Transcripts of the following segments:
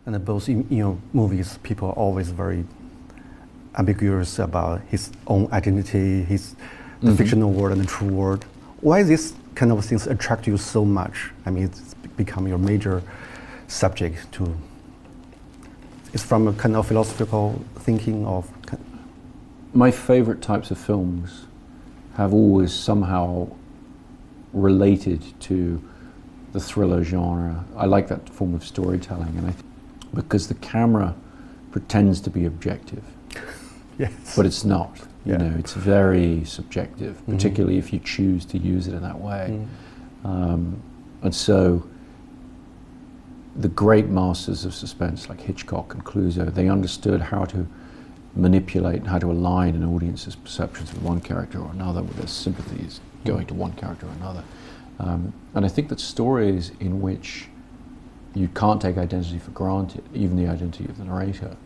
And both in your movies, people are always very ambiguous about his own identity, the fictional world and the true world. Why this kind of things attract you so much? I mean, it's become your major subject to. It's from a kind of philosophical thinking of. My favorite types of films have always somehow related to the thriller genre. I like that form of storytelling, and because the camera pretends to be objective. Yes. But it's not. You know, it's very subjective, particularly if you choose to use it in that way. And so the great masters of suspense like Hitchcock and Clouseau, they understood how to manipulate and how to align an audience's perceptions with one character or another, with their sympathies going to one character or another. And I think that stories in which you can't take identity for granted, even the identity of the narrator,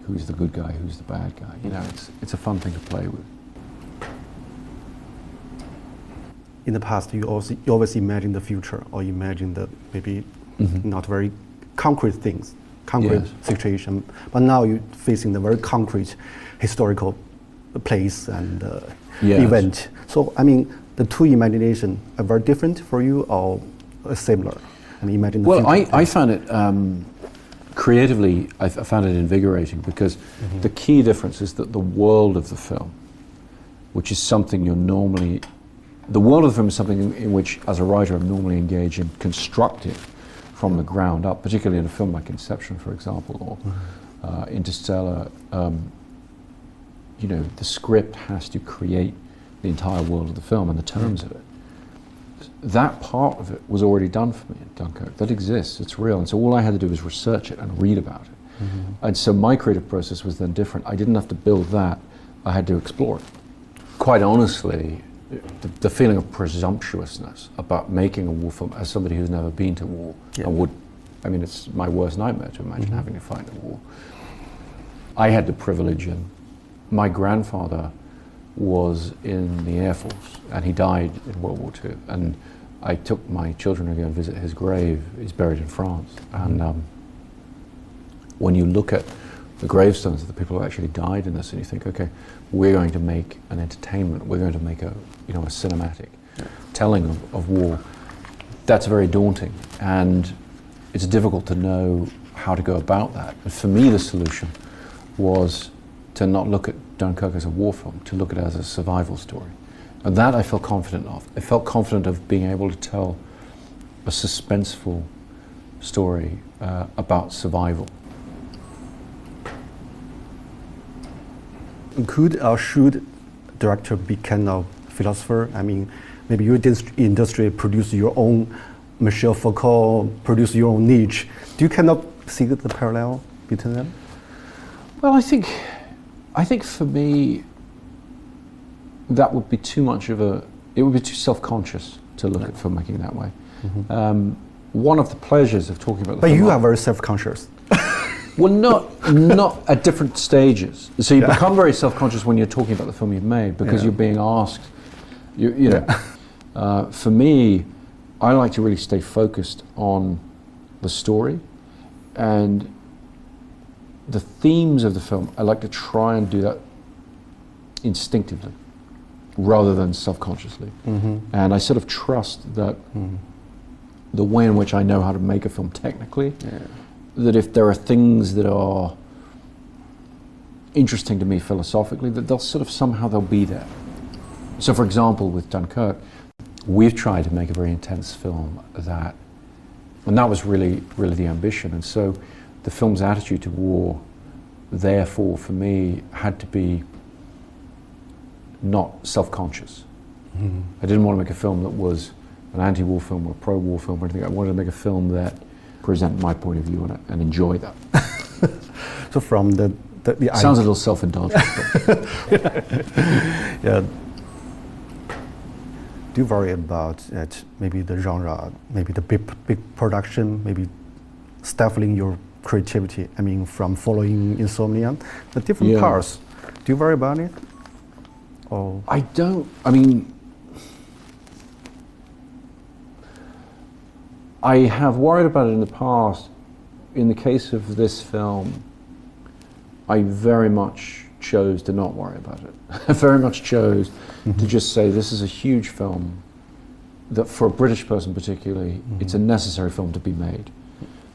who's the good guy, who's the bad guy, you know, it's a fun thing to play with. In the past, you always imagine the future, or imagine the maybe not very concrete things, concrete situation. But now you're facing the very concrete historical place and event. So, I mean, the two imagination are very different for you or similar? I mean, imagine the future. I found it creatively. I found it invigorating because the key difference is that the world of the film, which is something you're normally, the world of the film is something in which, as a writer, I'm normally engaged in constructing from the ground up, particularly in a film like Inception, for example, or Interstellar. You know, the script has to create the entire world of the film and the terms of it. That part of it was already done for me in Dunkirk. That exists, it's real. And so all I had to do was research it and read about it. And so my creative process was then different. I didn't have to build that, I had to explore it. Quite honestly, the feeling of presumptuousness about making a war film as somebody who's never been to war, and I mean, it's my worst nightmare to imagine having to fight a war. I had the privilege, and my grandfather was in the Air Force, and he died in World War II. And I took my children to go and visit his grave. He's buried in France. And when you look at the gravestones of the people who actually died in this, and you think, okay, we're going to make an entertainment, we're going to make a cinematic telling of war, that's very daunting. And it's difficult to know how to go about that. But for me, the solution was to not look at Dunkirk as a war film, to look at it as a survival story. And that I felt confident of. I felt confident of being able to tell a suspenseful story about survival. Could or should director be kind of philosopher? I mean, maybe your industry produce your own Michel Foucault, produce your own Nietzsche. Do you kind of see the parallel between them? Well, I think for me, that would be too much of it would be too self-conscious to look at filmmaking that way. One of the pleasures of talking about the film... But you are very self-conscious. Well, not at different stages. So you become very self-conscious when you're talking about the film you've made because you're being asked, you know. For me, I like to really stay focused on the story and the themes of the film. I like to try and do that instinctively rather than self-consciously. And I sort of trust that the way in which I know how to make a film technically, that if there are things that are interesting to me philosophically, that they'll be there. So for example, with Dunkirk, we've tried to make a very intense film and that was really the ambition. And so the film's attitude to war, therefore, for me, had to be not self-conscious. I didn't want to make a film that was an anti-war film or a pro-war film or anything. I wanted to make a film that presented my point of view on it and enjoy that. So from the sounds a little self-indulgent. Yeah. Do you worry about maybe the genre, maybe the big production, maybe stifling your creativity? I mean, from following Insomnia, the different parts. Do you worry about it? Or I don't. I mean, I have worried about it in the past in the case of this film, I very much chose to not worry about it. I very much chose to just say this is a huge film that for a British person particularly, it's a necessary film to be made.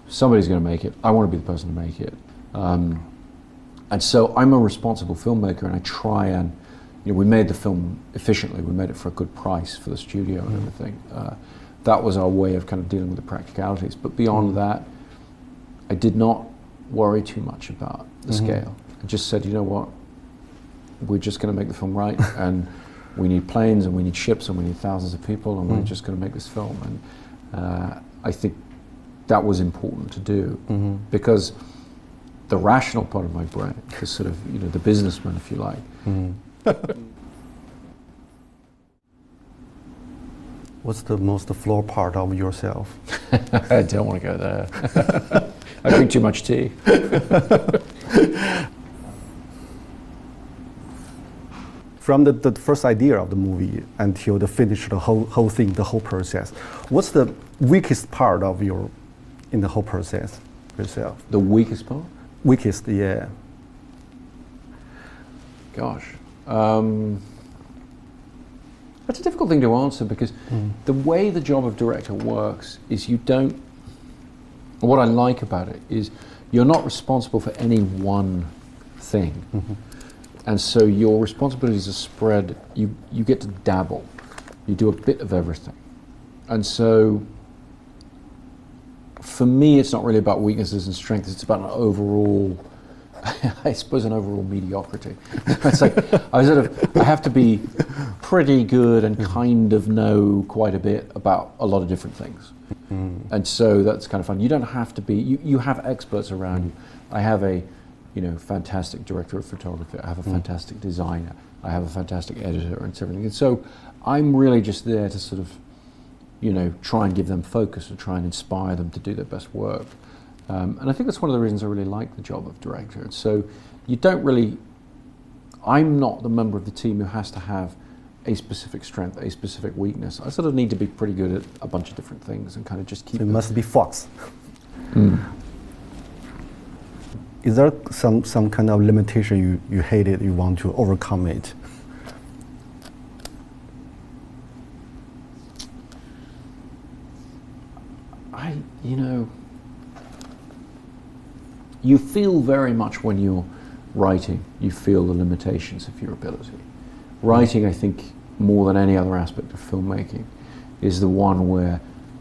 Somebody's going to make it. I want to be the person to make it. And so I'm a responsible filmmaker, and I try and, we made the film efficiently. We made it for a good price for the studio and everything. That was our way of kind of dealing with the practicalities. But beyond that, I did not worry too much about the scale. I just said, you know what, we're just going to make the film right, and we need planes, and we need ships, and we need thousands of people, and we're just going to make this film. And I think that was important to do, because the rational part of my brain, the sort of, the businessman, if you like. What's the most flawed part of yourself? I don't want to go there. I drink too much tea. From the first idea of the movie until the finish, the whole thing, the whole process, what's the weakest part of in the whole process yourself? The weakest part? Weakest, yeah. Gosh. That's a difficult thing to answer, because the way the job of director works is what I like about it is you're not responsible for any one thing. And so your responsibilities are spread, you get to dabble. You do a bit of everything. And so for me, it's not really about weaknesses and strengths, it's about an overall, I suppose, an overall mediocrity. It's like, I have to be pretty good and kind of know quite a bit about a lot of different things. And so that's kind of fun. You don't have to be, you have experts around you. I have a fantastic director of photography, I have a fantastic designer, I have a fantastic editor and everything. And so I'm really just there to sort of, try and give them focus and try and inspire them to do their best work. And I think that's one of the reasons I really like the job of director. And so I'm not the member of the team who has to have a specific strength, a specific weakness. I sort of need to be pretty good at a bunch of different things and kind of just keep it. Must be Fox. Is there some kind of limitation you hated, you want to overcome it? You feel very much when you're writing, you feel the limitations of your ability. Writing, I think, more than any other aspect of filmmaking, is the one where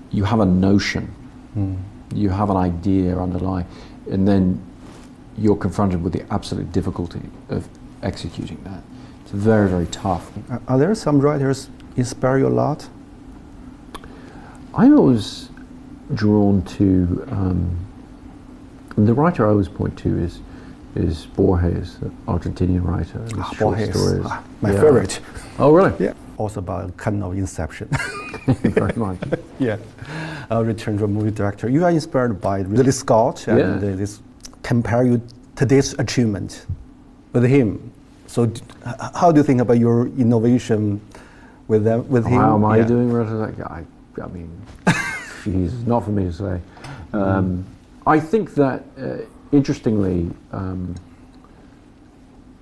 you have a notion, you have an idea underlying, and then you're confronted with the absolute difficulty of executing that. It's very, very tough. Are there some writers inspire you a lot? I'm always drawn to, the writer I always point to is Borges, the Argentinian writer. Borges, stories. My favorite. Oh, really? Yeah. Also about kind of inception. Very much. Yeah. Return to a movie director. You are inspired by Ridley Scott, and this compare you today's achievement with him. So how do you think about your innovation with him? How am I doing relative to that guy? I mean, geez, not for me to say. I think that, interestingly,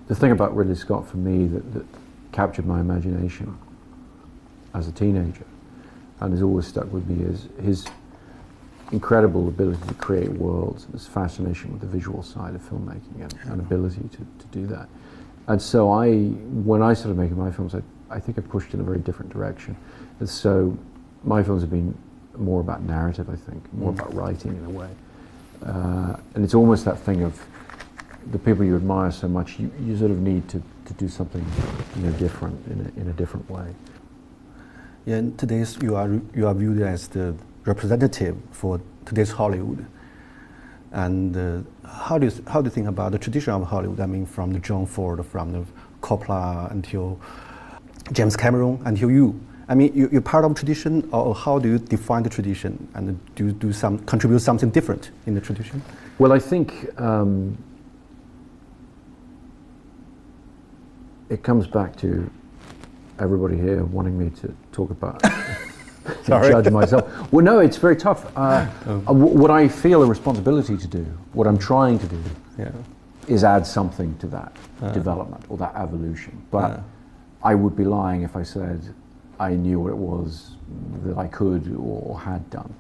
the thing about Ridley Scott for me that captured my imagination as a teenager and has always stuck with me is his incredible ability to create worlds, and his fascination with the visual side of filmmaking and ability to do that. And so when I started making my films, I think I pushed in a very different direction. And so my films have been more about narrative, I think, more about writing in a way. And it's almost that thing of the people you admire so much, you sort of need to do something different in a different way. Yeah, and today's you are viewed as the representative for today's Hollywood. And how do you think about the tradition of Hollywood? I mean, from the John Ford, from the Coppola until James Cameron until you. I mean, you're part of tradition, or how do you define the tradition? And do you contribute something different in the tradition? Well, I think it comes back to everybody here wanting me to talk about judge myself. Well, no, it's very tough. What I feel a responsibility to do, what I'm trying to do, is add something to that development or that evolution. But I would be lying if I said I knew what it was that I could or had done.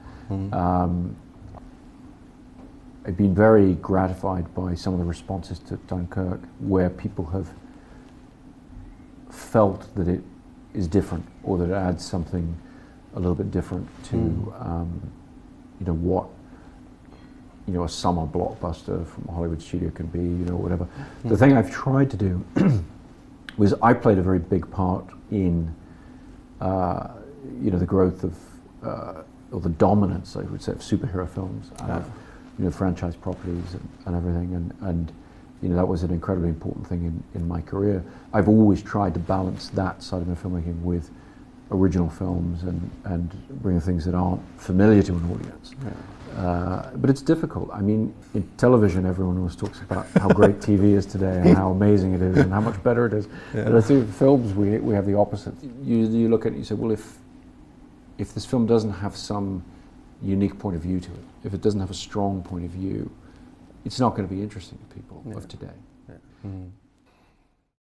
I've been very gratified by some of the responses to Dunkirk, where people have felt that it is different, or that it adds something a little bit different to what a summer blockbuster from a Hollywood studio can be, whatever. The thing I've tried to do was I played a very big part in the growth of or the dominance, I would say, of superhero films, franchise properties and everything, and that was an incredibly important thing in my career. I've always tried to balance that side of my filmmaking with original films and bring things that aren't familiar to an audience. But it's difficult. I mean, in television, everyone always talks about how great TV is today and how amazing it is and how much better it is. But I think films, we have the opposite. You look at it and you say, well, if this film doesn't have some unique point of view to it, if it doesn't have a strong point of view, it's not going to be interesting to people of today.